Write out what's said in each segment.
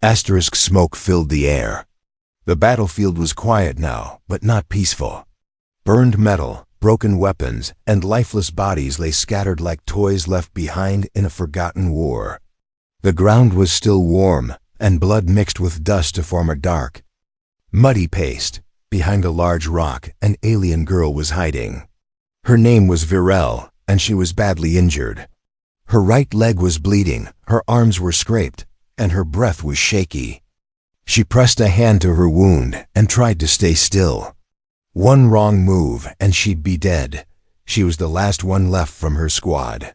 Asterisk smoke filled the air. The battlefield was quiet now, but not peaceful. Burned metal, broken weapons, and lifeless bodies lay scattered like toys left behind in a forgotten war. The ground was still warm, and blood mixed with dust to form a dark, muddy paste. Behind a large rock, an alien girl was hiding. Her name was Virel, and she was badly injured. Her right leg was bleeding, her arms were scraped, and her breath was shaky. She pressed a hand to her wound and tried to stay still. One wrong move and she'd be dead. She was the last one left from her squad.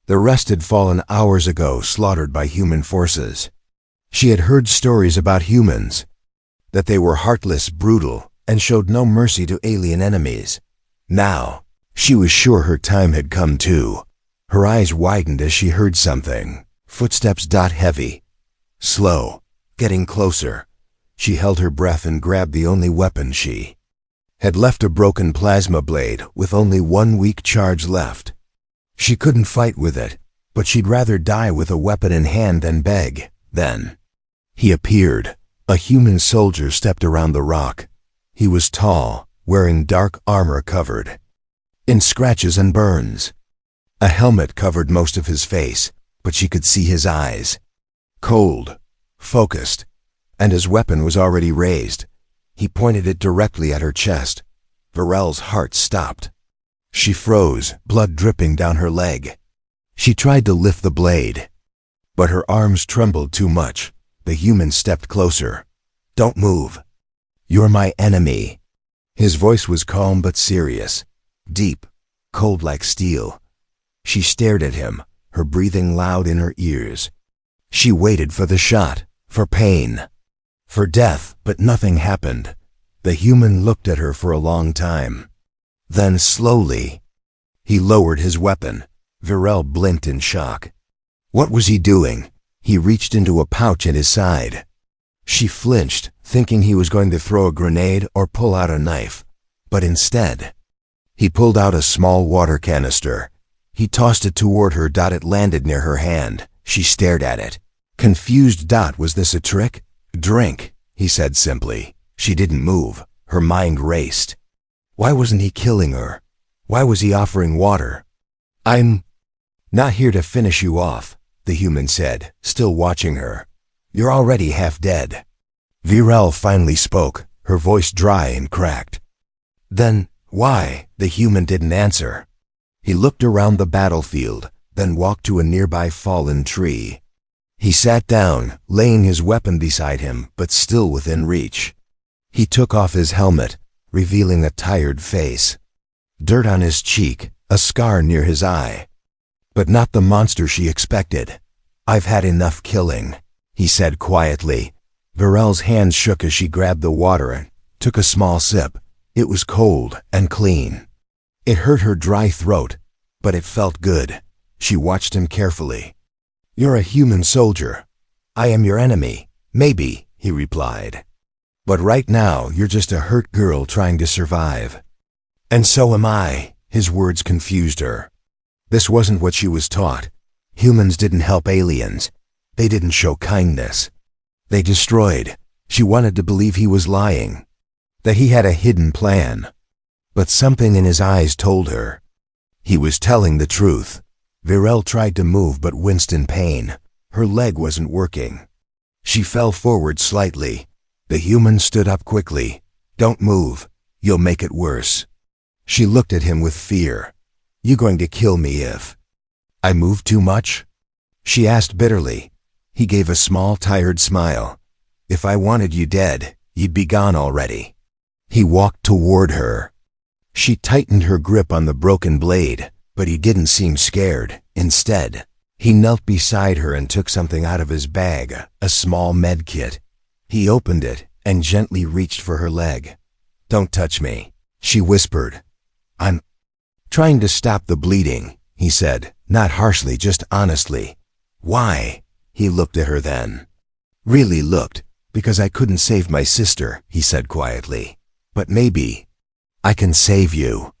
The rest had fallen hours ago, slaughtered by human forces. She had heard stories about humans, that they were heartless, brutal, and showed no mercy to alien enemies. Now, she was sure her time had come too. Her eyes widened as she heard something. Footsteps. Heavy. Slow. Getting closer. She held her breath and grabbed the only weapon she had left, a broken plasma blade with only one weak charge left. She couldn't fight with it, but she'd rather die with a weapon in hand than beg. Then he appeared. A human soldier stepped around the rock. He was tall, wearing dark armor covered in scratches and burns. A helmet covered most of his face, but she could see his eyes. Cold, focused, and his weapon was already raised. He pointed it directly at her chest. Virel's heart stopped. She froze, blood dripping down her leg. She tried to lift the blade, but her arms trembled too much. The human stepped closer. "Don't move. You're my enemy." His voice was calm but serious, deep, cold like steel. She stared at him, her breathing loud in her ears. She waited for the shot, for pain, for death, but nothing happened. The human looked at her for a long time. Then slowly, he lowered his weapon. Virel blinked in shock. What was he doing? He reached into a pouch at his side. She flinched, thinking he was going to throw a grenade or pull out a knife. But instead, he pulled out a small water canister. He tossed it toward her. It landed near her hand. She stared at it. Confused. Was this a trick? "Drink," he said simply. She didn't move. Her mind raced. Why wasn't he killing her? Why was he offering water? "I'm not here to finish you off," the human said, still watching her. "You're already half dead." Virel finally spoke, her voice dry and cracked. "Then why?" The human didn't answer. He looked around the battlefield, then walked to a nearby fallen tree. He sat down, laying his weapon beside him, but still within reach. He took off his helmet, revealing a tired face. Dirt on his cheek, a scar near his eye. But not the monster she expected. "I've had enough killing," he said quietly. Virel's hands shook as she grabbed the water and took a small sip. It was cold and clean. It hurt her dry throat, but it felt good. She watched him carefully. "You're a human soldier. I am your enemy." "Maybe," he replied. "But right now, you're just a hurt girl trying to survive." "And so am I." His words confused her. This wasn't what she was taught. Humans didn't help aliens. They didn't show kindness. They destroyed. She wanted to believe he was lying, that he had a hidden plan. But something in his eyes told her he was telling the truth. Virel tried to move but winced in pain. Her leg wasn't working. She fell forward slightly. The human stood up quickly. "Don't move. You'll make it worse." She looked at him with fear. "You going to kill me if I move too much?" she asked bitterly. He gave a small, tired smile. "If I wanted you dead, you'd be gone already." He walked toward her. She tightened her grip on the broken blade, but he didn't seem scared. Instead, he knelt beside her and took something out of his bag, a small med kit. He opened it and gently reached for her leg. "Don't touch me," she whispered. "I'm trying to stop the bleeding," he said, not harshly, just honestly. "Why?" He looked at her then. Really looked. "Because I couldn't save my sister," he said quietly. "But maybe I can save you."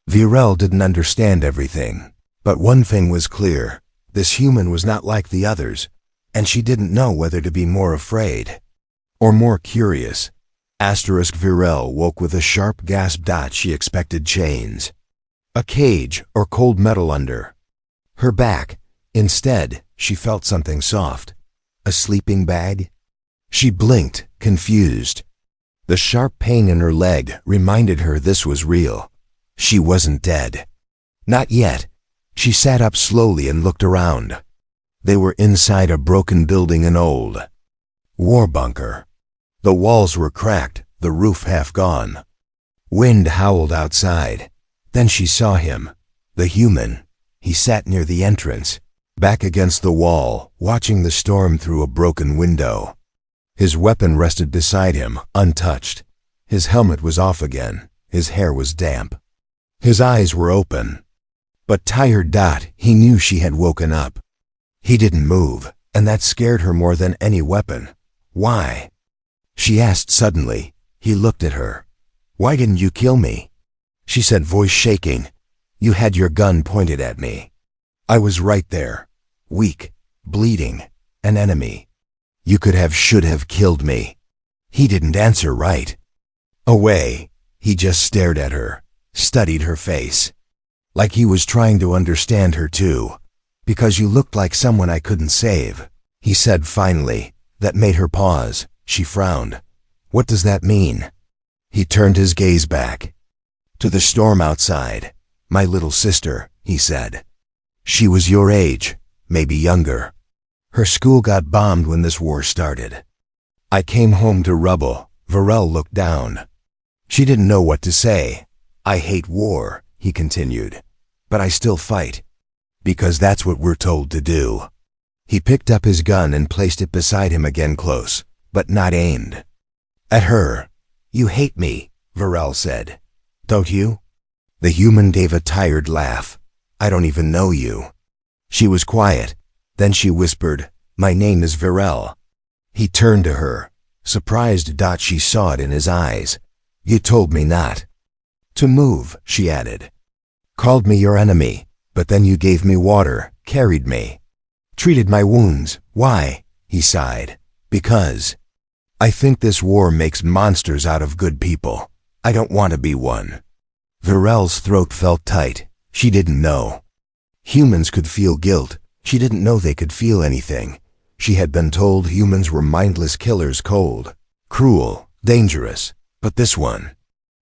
Virel didn't understand everything, but one thing was clear. This human was not like the others. and she didn't know whether to be more afraid or more curious. Virel woke with a sharp gasp. She expected chains, a cage, or cold metal under her back. Instead, she felt something soft. A sleeping bag? She blinked, confused. The sharp pain in her leg reminded her this was real. She wasn't dead. Not yet. She sat up slowly and looked around. They were inside a broken building, an old war bunker. The walls were cracked, the roof half gone. Wind howled outside. Then she saw him, the human. He sat near the entrance, back against the wall, watching the storm through a broken window. His weapon rested beside him, untouched. His helmet was off again. His hair was damp. His eyes were open, but tired. He knew she had woken up. He didn't move, and that scared her more than any weapon. Why? She asked suddenly. He looked at her. Why didn't you kill me? She said, voice shaking. You had your gun pointed at me. I was right there, weak, bleeding, an enemy. You should have killed me. He didn't answer right away. He just stared at her, studied her face, like he was trying to understand her too. Because you looked like someone I couldn't save, he said finally. That made her pause. She frowned. What does that mean? He turned his gaze back to the storm outside. My little sister, he said. She was your age, maybe younger. Her school got bombed when this war started. I came home to rubble. Virel looked down. She didn't know what to say. I hate war, he continued, but I still fight. Because that's what we're told to do. He picked up his gun and placed it beside him again, close, but not aimed at her. You hate me, Virel said. Don't you? The human gave a tired laugh. I don't even know you. She was quiet. Then she whispered, my name is Virel. He turned to her, surprised. She saw it in his eyes. You told me not to move, she added. Called me your enemy, but then you gave me water, carried me, treated my wounds. Why? He sighed. Because I think this war makes monsters out of good people. I don't want to be one. Virel's throat felt tight. She didn't know. Humans could feel guilt. She didn't know they could feel anything. She had been told humans were mindless killers, cold, cruel, dangerous. But this one,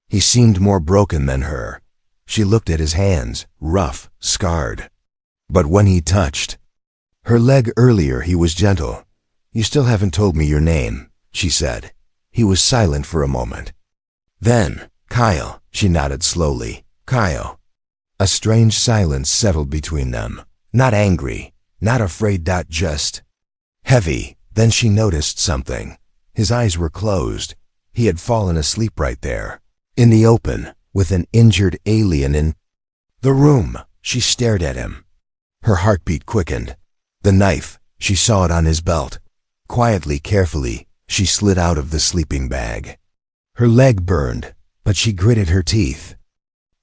he seemed more broken than her. She looked at his hands, rough, scarred. But when he touched her leg earlier, he was gentle. You still haven't told me your name, she said. He was silent for a moment. Then, Kyle, she nodded slowly. Kyle. A strange silence settled between them. Not angry, not afraid. Just heavy. Then she noticed something. His eyes were closed. He had fallen asleep right there, in the open, with an injured alien in the room. She stared at him. Her heartbeat quickened. The knife, she saw it on his belt. Quietly, carefully, she slid out of the sleeping bag. Her leg burned, but she gritted her teeth.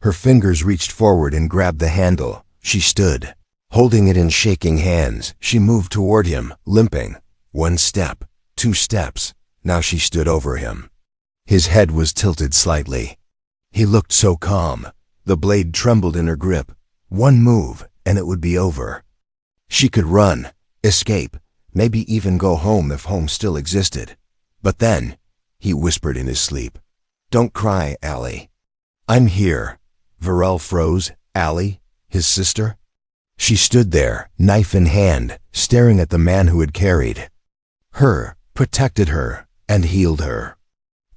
Her fingers reached forward and grabbed the handle. She stood, holding it in shaking hands. She moved toward him, limping. 1 step, 2 steps. Now she stood over him. His head was tilted slightly. He looked so calm. The blade trembled in her grip. One move, and it would be over. She could run, escape, maybe even go home if home still existed. But then, he whispered in his sleep, Don't cry, Allie. I'm here. Virel froze. Allie? His sister? She stood there, knife in hand, staring at the man who had carried her, protected her, and healed her.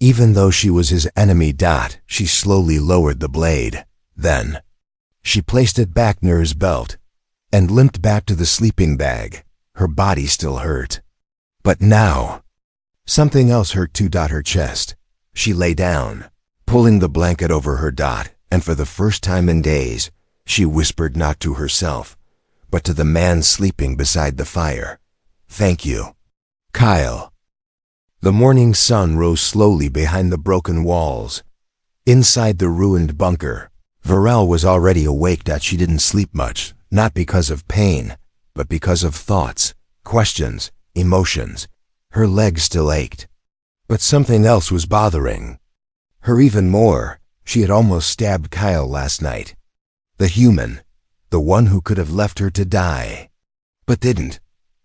Even though she was his enemy. She slowly lowered the blade. Then, she placed it back near his belt and limped back to the sleeping bag. Her body still hurt. But now, something else hurt too. Her chest. She lay down, pulling the blanket over her. And for the first time in days, she whispered not to herself, but to the man sleeping beside the fire. Thank you, Kyle. The morning sun rose slowly behind the broken walls. Inside the ruined bunker, Virel was already awake. She didn't sleep much, not because of pain, but because of thoughts, questions, emotions. Her legs still ached. But something else was bothering her even more. She had almost stabbed Kyle last night. The human, the one who could have left her to die, but didn't.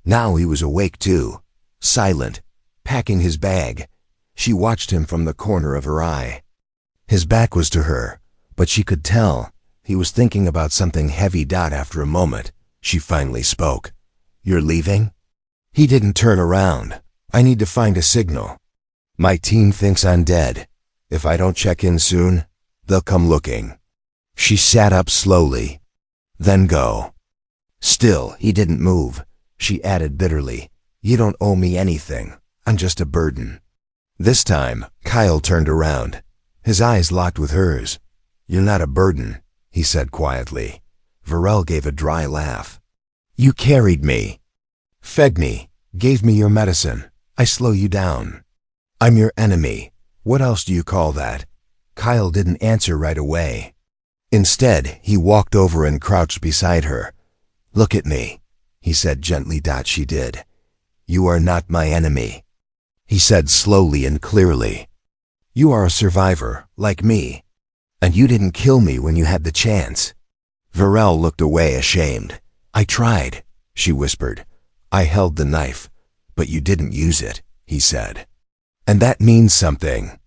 Now he was awake too, silent, packing his bag. She watched him from the corner of her eye. His back was to her, but she could tell he was thinking about something heavy. After a moment, she finally spoke. "You're leaving?" He didn't turn around. "I need to find a signal. My team thinks I'm dead. If I don't check in soon, they'll come looking." She sat up slowly. "Then go." Still, he didn't move. She added bitterly, "You don't owe me anything. I'm just a burden." This time, Kyle turned around. His eyes locked with hers. "You're not a burden," he said quietly. Varel gave a dry laugh. "You carried me, fed me, gave me your medicine. I slow you down. I'm your enemy. What else do you call that?" Kyle didn't answer right away. Instead, he walked over and crouched beside her. "Look at me," he said gently. She did. "You are not my enemy," he said slowly and clearly. "You are a survivor, like me. And you didn't kill me when you had the chance." Varel looked away ashamed. "I tried," she whispered. "I held the knife, but you didn't use it," he said. "And that means something."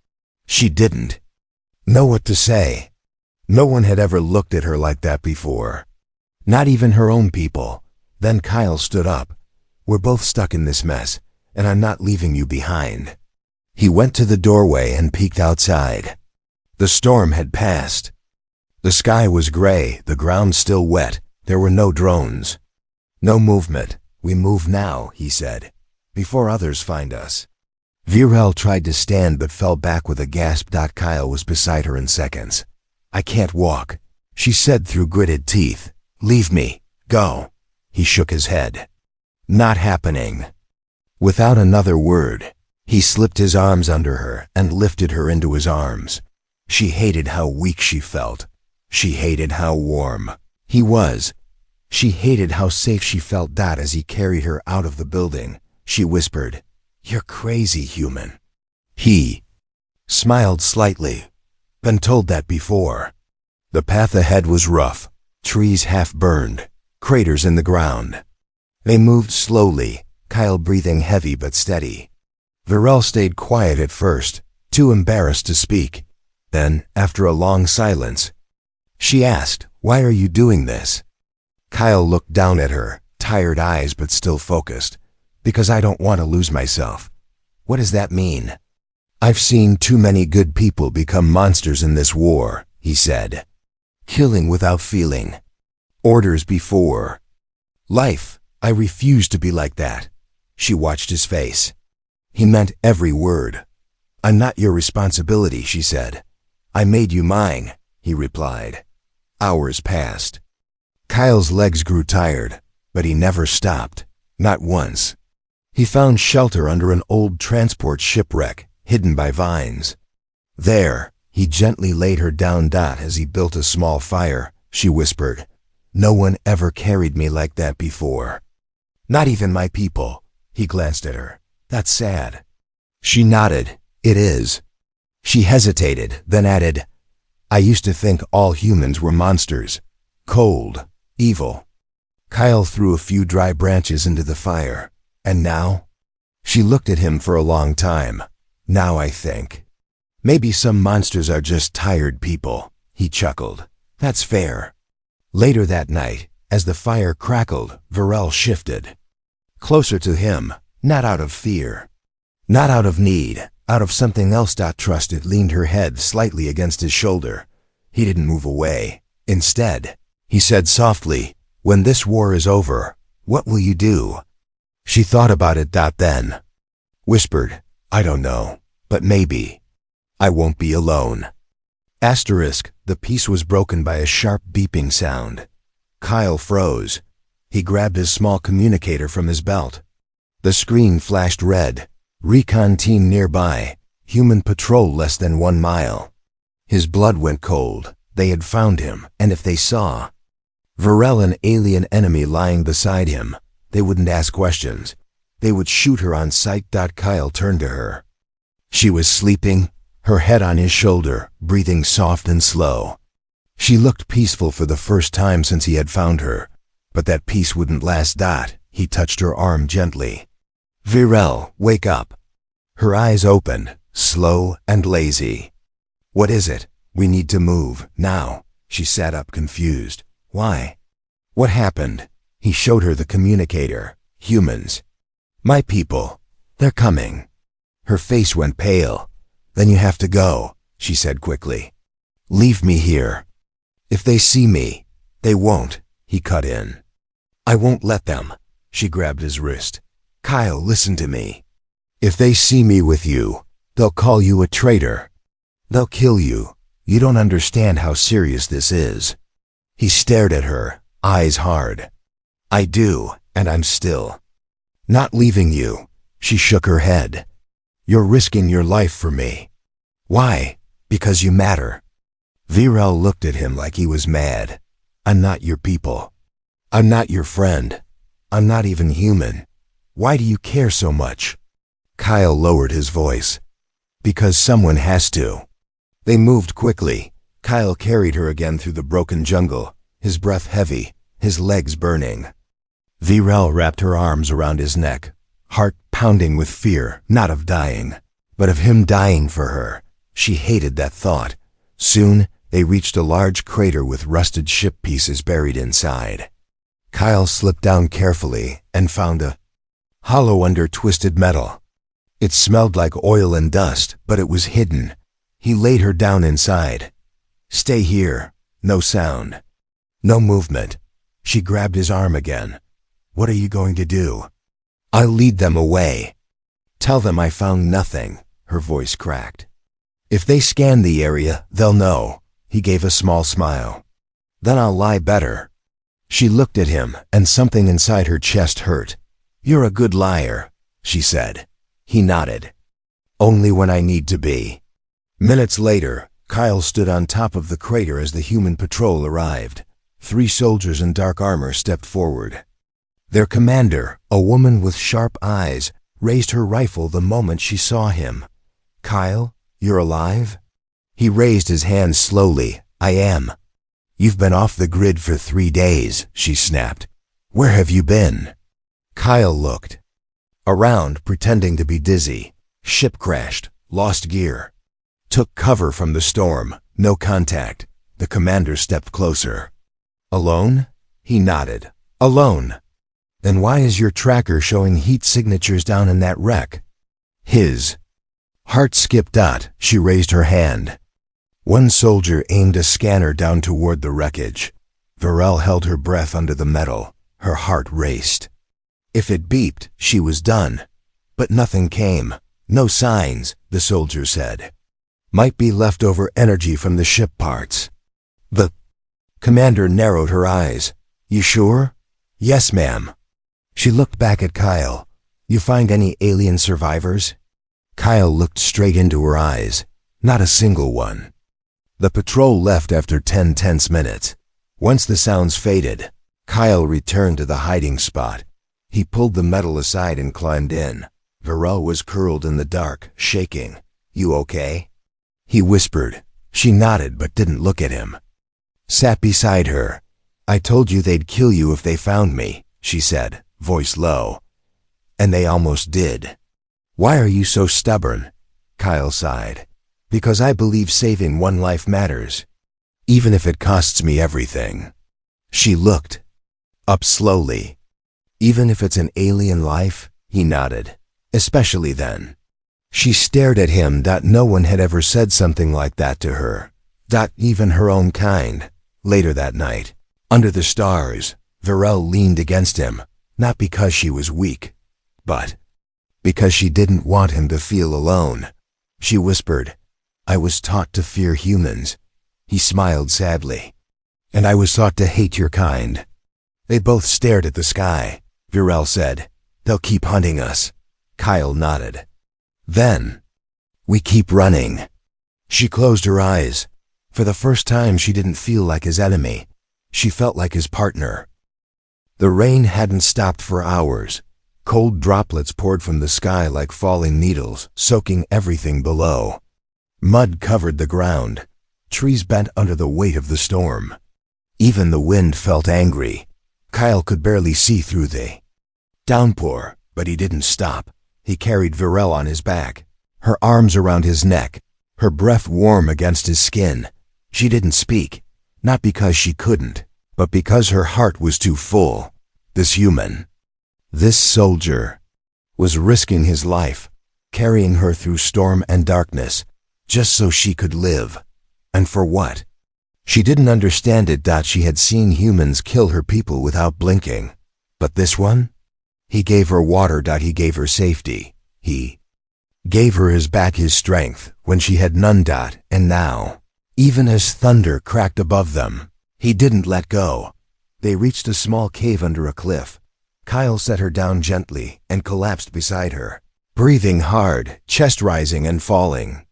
She didn't know what to say. No one had ever looked at her like that before. Not even her own people. Then Kyle stood up. "We're both stuck in this mess, and I'm not leaving you behind." He went to the doorway and peeked outside. The storm had passed. The sky was gray, the ground still wet. There were no drones. "No movement. We move now," he said, "before others find us." Virel tried to stand but fell back with a gasp. Kyle was beside her in seconds. "I can't walk," she said through gritted teeth. "Leave me. Go." He shook his head. "Not happening." Without another word, he slipped his arms under her and lifted her into his arms. She hated how weak she felt. She hated how warm he was. She hated how safe she felt. As he carried her out of the building, she whispered, "You're crazy, human." He smiled slightly. "Been told that before." The path ahead was rough, trees half burned, craters in the ground. They moved slowly, Kyle breathing heavy but steady. Varel stayed quiet at first, too embarrassed to speak. Then, after a long silence, she asked, "Why are you doing this?" Kyle looked down at her, tired eyes but still focused. "Because I don't want to lose myself." "What does that mean?" "I've seen too many good people become monsters in this war," he said. "Killing without feeling. Orders before life. I refuse to be like that." She watched his face. He meant every word. "I'm not your responsibility," she said. "I made you mine," he replied. Hours passed. Kyle's legs grew tired, but he never stopped. Not once. He found shelter under an old transport shipwreck, hidden by vines. There, he gently laid her down. As he built a small fire, she whispered, "No one ever carried me like that before. Not even my people." He glanced at her. "That's sad." She nodded. "It is." She hesitated, then added, "I used to think all humans were monsters. Cold, evil." Kyle threw a few dry branches into the fire. "And now?" She looked at him for a long time. "Now I think maybe some monsters are just tired people." He chuckled. "That's fair." Later that night, as the fire crackled, Varel shifted closer to him, not out of fear, not out of need, out of something else. Trusted leaned her head slightly against his shoulder. He didn't move away. Instead, he said softly, "When this war is over, what will you do?" She thought about it. Then whispered, "I don't know, but maybe I won't be alone." The peace was broken by a sharp beeping sound. Kyle froze. He grabbed his small communicator from his belt. The screen flashed red. "Recon team nearby. Human patrol less than 1 mile." His blood went cold. They had found him, and if they saw Varel, an alien enemy, lying beside him, they wouldn't ask questions. They would shoot her on sight. Kyle turned to her. She was sleeping, her head on his shoulder, breathing soft and slow. She looked peaceful for the first time since he had found her, but that peace wouldn't last. He touched her arm gently. Virel, wake up. Her eyes opened, slow and lazy. What is it? We need to move, now. She sat up confused. Why? What happened? He showed her the communicator. Humans. My people. They're coming. Her face went pale. Then you have to go, she said quickly. Leave me here. If they see me, they won't, he cut in. I won't let them. She grabbed his wrist. Kyle, listen to me. If they see me with you, they'll call you a traitor. They'll kill you. You don't understand how serious this is. He stared at her, eyes hard. I do, and I'm still not leaving you. She shook her head. You're risking your life for me. Why? Because you matter. Virel looked at him like he was mad. I'm not your people. I'm not your friend. I'm not even human. Why do you care so much? Kyle lowered his voice. Because someone has to. They moved quickly. Kyle carried her again through the broken jungle, his breath heavy, his legs burning. Virel wrapped her arms around his neck, heart pounding with fear, not of dying, but of him dying for her. She hated that thought. Soon, they reached a large crater with rusted ship pieces buried inside. Kyle slipped down carefully and found a hollow under twisted metal. It smelled like oil and dust, but it was hidden. He laid her down inside. Stay here. No sound. No movement. She grabbed his arm again. What are you going to do? I'll lead them away. Tell them I found nothing. Her voice cracked. If they scan the area, they'll know. He gave a small smile. Then I'll lie better. She looked at him, and something inside her chest hurt. You're a good liar, she said. He nodded. Only when I need to be. Minutes later, Kyle stood on top of the crater as the human patrol arrived. 3 soldiers in dark armor stepped forward. Their commander, a woman with sharp eyes, raised her rifle the moment she saw him. Kyle, you're alive? He raised his hand slowly. I am. You've been off the grid for 3 days, she snapped. Where have you been? Kyle looked around, pretending to be dizzy. Ship crashed, lost gear. Took cover from the storm, no contact. The commander stepped closer. Alone? He nodded. Alone. Then why is your tracker showing heat signatures down in that wreck? His heart skipped. She raised her hand. One soldier aimed a scanner down toward the wreckage. Virel held her breath under the metal. Her heart raced. If it beeped, she was done. But nothing came. No signs, the soldier said. Might be leftover energy from the ship parts. The commander narrowed her eyes. You sure? Yes, ma'am. She looked back at Kyle. You find any alien survivors? Kyle looked straight into her eyes. Not a single one. The patrol left after 10 tense minutes. Once the sounds faded, Kyle returned to the hiding spot. He pulled the metal aside and climbed in. Virel was curled in the dark, shaking. You okay? He whispered. She nodded but didn't look at him. Sat beside her. I told you they'd kill you if they found me, she said, voice low. And they almost did. Why are you so stubborn? Kyle sighed. Because I believe saving one life matters, even if it costs me everything. She looked up slowly. Even if it's an alien life? He nodded. Especially then. She stared at him. No one had ever said something like that to her. Even her own kind. Later that night, under the stars, Virel leaned against him, not because she was weak, but because she didn't want him to feel alone. She whispered, I was taught to fear humans. He smiled sadly. And I was taught to hate your kind. They both stared at the sky. Virel said, they'll keep hunting us. Kyle nodded. Then, we keep running. She closed her eyes. For the first time, she didn't feel like his enemy. She felt like his partner. The rain hadn't stopped for hours. Cold droplets poured from the sky like falling needles, soaking everything below. Mud covered the ground. Trees bent under the weight of the storm. Even the wind felt angry. Kyle could barely see through the downpour, but he didn't stop. He carried Virel on his back, her arms around his neck, her breath warm against his skin. She didn't speak, not because she couldn't, but because her heart was too full. This human, this soldier, was risking his life, carrying her through storm and darkness, just so she could live. And for what? She didn't understand it. She had seen humans kill her people without blinking. But this one? He gave her water. He gave her safety. He gave her his back, his strength, when she had none. And now, even as thunder cracked above them, he didn't let go. They reached a small cave under a cliff. Kyle set her down gently and collapsed beside her, breathing hard, chest rising and falling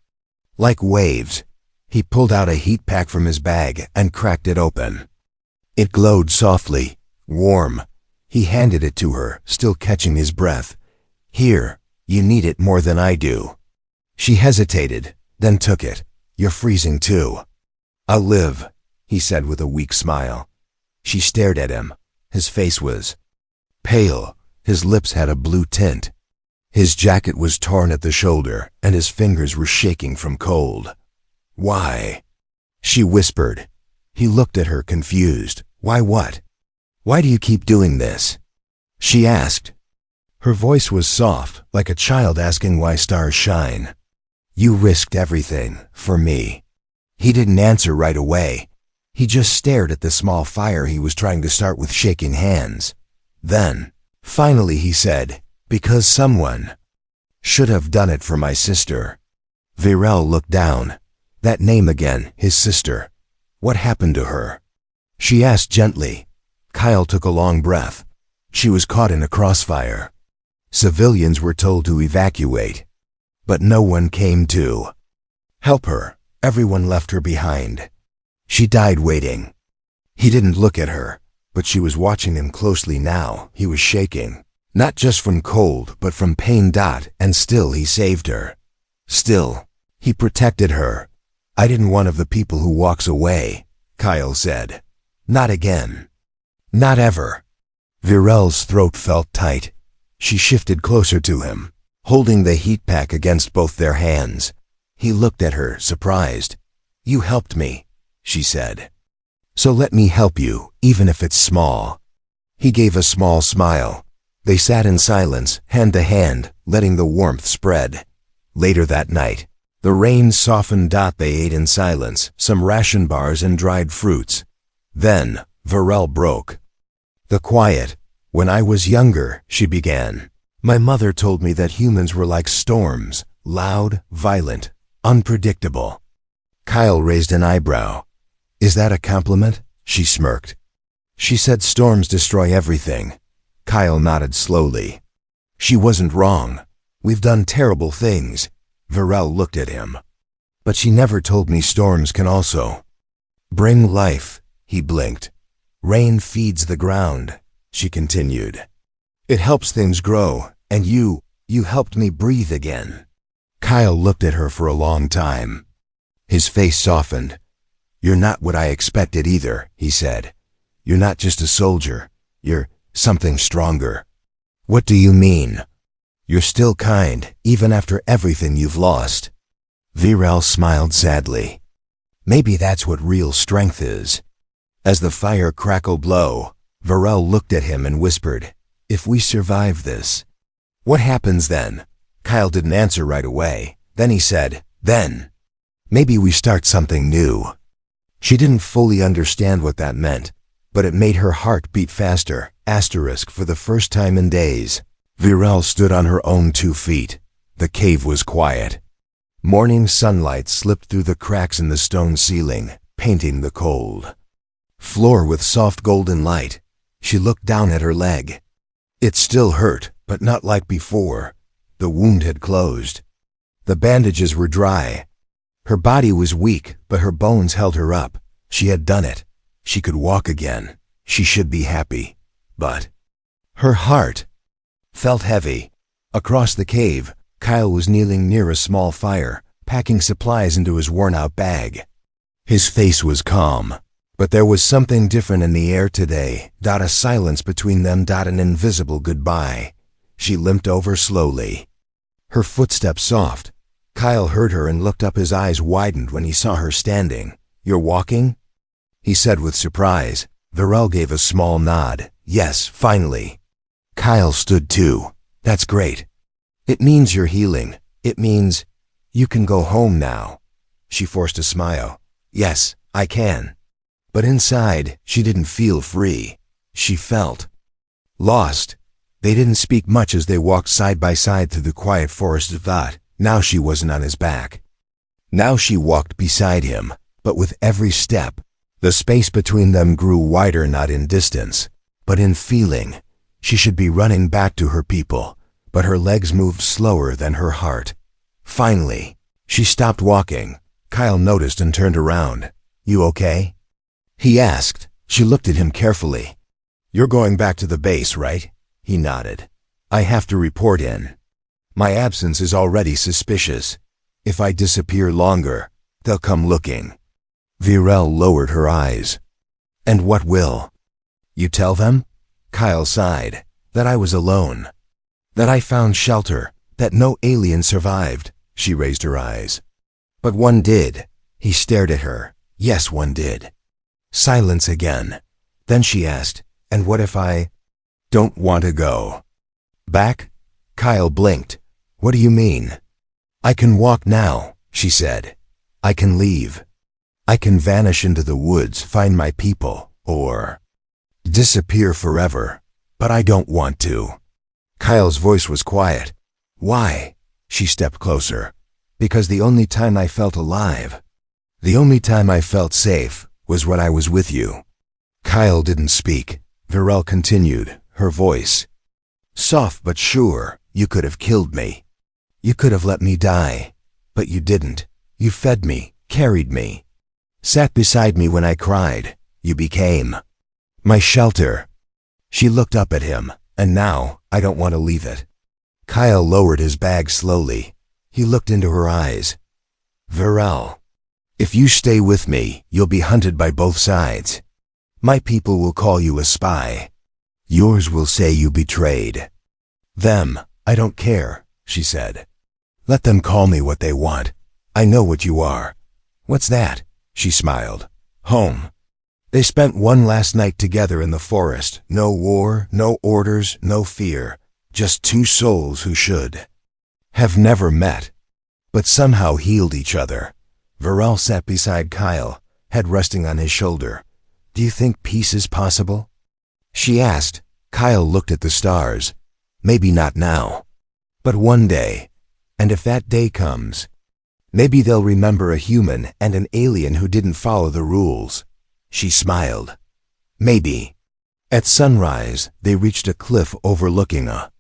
like waves. He pulled out a heat pack from his bag and cracked it open. It glowed softly, warm. He handed it to her, still catching his breath. "Here, you need it more than I do." She hesitated, then took it. "You're freezing too." "I'll live," he said with a weak smile. She stared at him. His face was pale. His lips had a blue tint. His jacket was torn at the shoulder, and his fingers were shaking from cold. "Why?" she whispered. He looked at her, confused. "Why what? Why do you keep doing this?" she asked. Her voice was soft, like a child asking why stars shine. "You risked everything, for me." He didn't answer right away. He just stared at the small fire he was trying to start with shaking hands. Then, finally he said, "Because someone should have done it for my sister." Virel looked down. That name again, his sister. What happened to her? She asked gently. Kyle took a long breath. She was caught in a crossfire. Civilians were told to evacuate, but no one came to help her. Everyone left her behind. She died waiting. He didn't look at her, but she was watching him closely now. He was shaking, not just from cold, but from pain. And still he saved her. Still, he protected her. "I didn't one of the people who walks away," Kyle said. "Not again. Not ever." Virel's throat felt tight. She shifted closer to him, holding the heat pack against both their hands. He looked at her, surprised. "You helped me," she said. "So let me help you, even if it's small." He gave a small smile. They sat in silence, hand to hand, letting the warmth spread. Later that night, the rain softened. They ate in silence, some ration bars and dried fruits. Then, Virel broke the quiet. "When I was younger," she began, "my mother told me that humans were like storms, loud, violent, unpredictable." Kyle raised an eyebrow. "Is that a compliment?" She smirked. "She said storms destroy everything." Kyle nodded slowly. "She wasn't wrong. We've done terrible things." Virel looked at him. "But she never told me storms can also bring life." He blinked. "Rain feeds the ground," she continued. "It helps things grow, and you helped me breathe again." Kyle looked at her for a long time. His face softened. "You're not what I expected either," he said. "You're not just a soldier. You're something stronger." "What do you mean?" "You're still kind, even after everything you've lost." Virel smiled sadly. "Maybe that's what real strength is." As the fire crackled low, Virel looked at him and whispered, "If we survive this, what happens then?" Kyle didn't answer right away. Then he said, "Then, maybe we start something new." She didn't fully understand what that meant, but it made her heart beat faster. For the first time in days, Virel stood on her own 2 feet. The cave was quiet. Morning sunlight slipped through the cracks in the stone ceiling, painting the cold floor with soft golden light. She looked down at her leg. It still hurt, but not like before. The wound had closed. The bandages were dry. Her body was weak, but her bones held her up. She had done it. She could walk again. She should be happy. But her heart felt heavy. Across the cave, Kyle was kneeling near a small fire, packing supplies into his worn-out bag. His face was calm, but there was something different in the air today. A silence between them. An invisible goodbye. She limped over slowly. Her footsteps soft. Kyle heard her and looked up. His eyes widened when he saw her standing. "You're walking?" he said with surprise. Varel gave a small nod. "Yes, finally." Kyle stood too. "That's great. It means you're healing. It means you can go home now." She forced a smile. "Yes, I can." But inside, she didn't feel free. She felt lost. They didn't speak much as they walked side by side through the quiet forest of thought. Now she wasn't on his back. Now she walked beside him, but with every step, the space between them grew wider, not in distance, but in feeling. She should be running back to her people, but her legs moved slower than her heart. Finally, she stopped walking. Kyle noticed and turned around. "You okay?" he asked. She looked at him carefully. "You're going back to the base, right?" He nodded. "I have to report in. My absence is already suspicious. If I disappear longer, they'll come looking." Virel lowered her eyes. "And what will you tell them?" Kyle sighed. "That I was alone. That I found shelter. That no alien survived." She raised her eyes. "But one did." He stared at her. "Yes, one did." Silence again. Then she asked, "And what if I don't want to go back?" Kyle blinked. "What do you mean?" "I can walk now," she said. "I can leave. I can vanish into the woods, find my people, or disappear forever. But I don't want to." Kyle's voice was quiet. "Why?" She stepped closer. "Because the only time I felt alive, the only time I felt safe, was when I was with you." Kyle didn't speak. Virel continued, her voice soft but sure. "You could have killed me. You could have let me die. But you didn't. You fed me, carried me, sat beside me when I cried. You became my shelter." She looked up at him. "And now, I don't want to leave it." Kyle lowered his bag slowly. He looked into her eyes. "Virel, if you stay with me, you'll be hunted by both sides. My people will call you a spy. Yours will say you betrayed them. I don't care," she said. "Let them call me what they want. I know what you are." "What's that?" She smiled. "Home." They spent one last night together in the forest. No war, no orders, no fear. Just two souls who should have never met, but somehow healed each other. Virel sat beside Kyle, head resting on his shoulder. "Do you think peace is possible?" she asked. Kyle looked at the stars. "Maybe not now, but one day. And if that day comes, maybe they'll remember a human and an alien who didn't follow the rules." She smiled. "Maybe." At sunrise, they reached a cliff overlooking a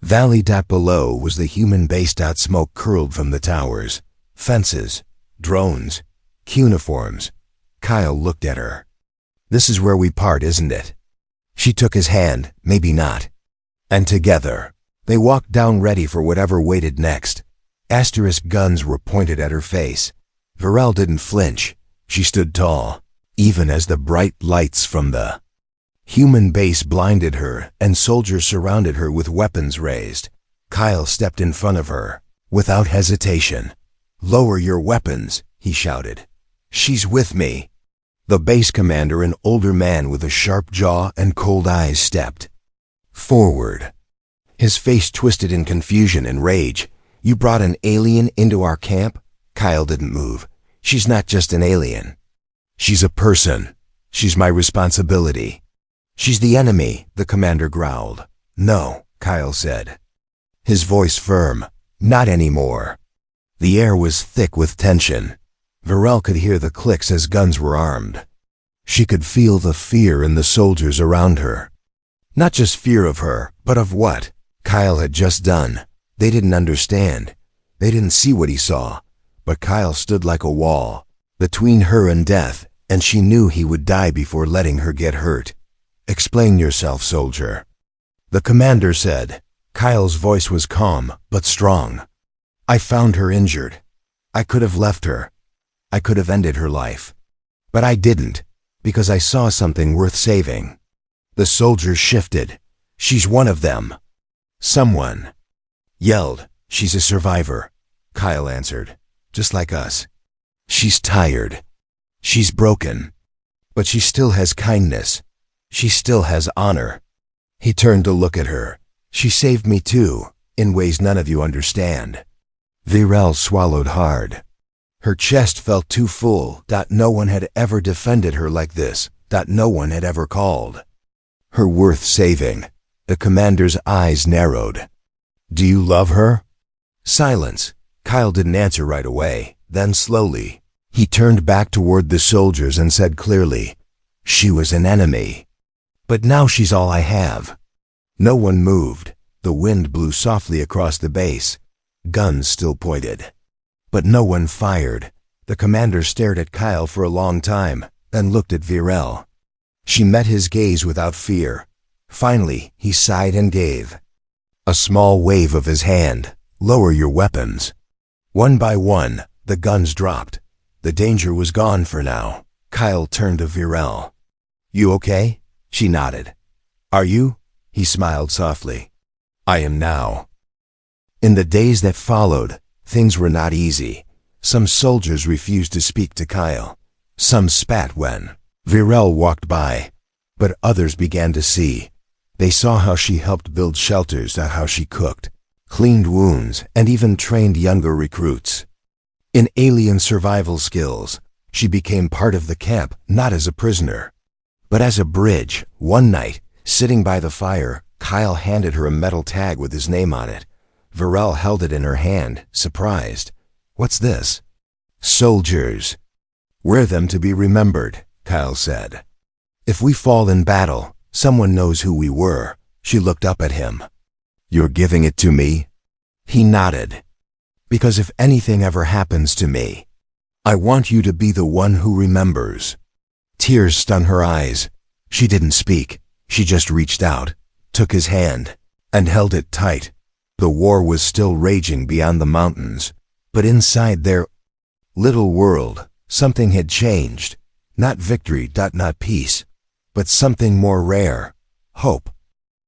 valley. Below was the human base. Smoke curled from the towers. Fences, drones, cuneiforms. Kyle looked at her. "This is where we part, isn't it?" She took his hand. "Maybe not." And together, they walked down, ready for whatever waited next. Asterisk guns were pointed at her face. Virel didn't flinch. She stood tall, even as the bright lights from the human base blinded her, and soldiers surrounded her with weapons raised. Kyle stepped in front of her, without hesitation. "Lower your weapons," he shouted. "She's with me." The base commander, an older man with a sharp jaw and cold eyes, stepped forward. His face twisted in confusion and rage. "You brought an alien into our camp?" Kyle didn't move. "She's not just an alien. She's a person. She's my responsibility." "She's the enemy," the commander growled. "No," Kyle said, his voice firm. "Not anymore." The air was thick with tension. Virel could hear the clicks as guns were armed. She could feel the fear in the soldiers around her. Not just fear of her, but of what Kyle had just done. They didn't understand. They didn't see what he saw. But Kyle stood like a wall between her and death, and she knew he would die before letting her get hurt. "Explain yourself, soldier," the commander said. Kyle's voice was calm, but strong. I found her injured. I could have left her. I could have ended her life. But I didn't, because I saw something worth saving. The soldiers shifted. She's one of them. Someone yelled, "She's a survivor," Kyle answered, "just like us. She's tired. She's broken. But she still has kindness. She still has honor." He turned to look at her. "She saved me too, in ways none of you understand." Virel swallowed hard. Her chest felt too full. No one had ever defended her like this. No one had ever called her worth saving. The commander's eyes narrowed. "Do you love her?" Silence. Kyle didn't answer right away. Then slowly, he turned back toward the soldiers and said clearly, "She was an enemy. But now she's all I have." No one moved. The wind blew softly across the base. Guns still pointed. But no one fired. The commander stared at Kyle for a long time, then looked at Virel. She met his gaze without fear. Finally, he sighed and gave a small wave of his hand. "Lower your weapons." One by one, the guns dropped. The danger was gone for now. Kyle turned to Virel. "You okay?" She nodded. "Are you?" He smiled softly. "I am now." In the days that followed, things were not easy. Some soldiers refused to speak to Kyle. Some spat when Virel walked by. But others began to see. They saw how she helped build shelters, how she cooked, cleaned wounds, and even trained younger recruits. In alien survival skills, she became part of the camp, not as a prisoner, but as a bridge. One night, sitting by the fire, Kyle handed her a metal tag with his name on it. Virel held it in her hand, surprised. "What's this?" "Soldiers. Wear them to be remembered," Kyle said. "If we fall in battle, someone knows who we were." She looked up at him. "You're giving it to me?" He nodded. "Because if anything ever happens to me, I want you to be the one who remembers." Tears stung her eyes. She didn't speak. She just reached out, took his hand, and held it tight. The war was still raging beyond the mountains, but inside their little world, something had changed. Not victory, not peace, but something more rare: hope.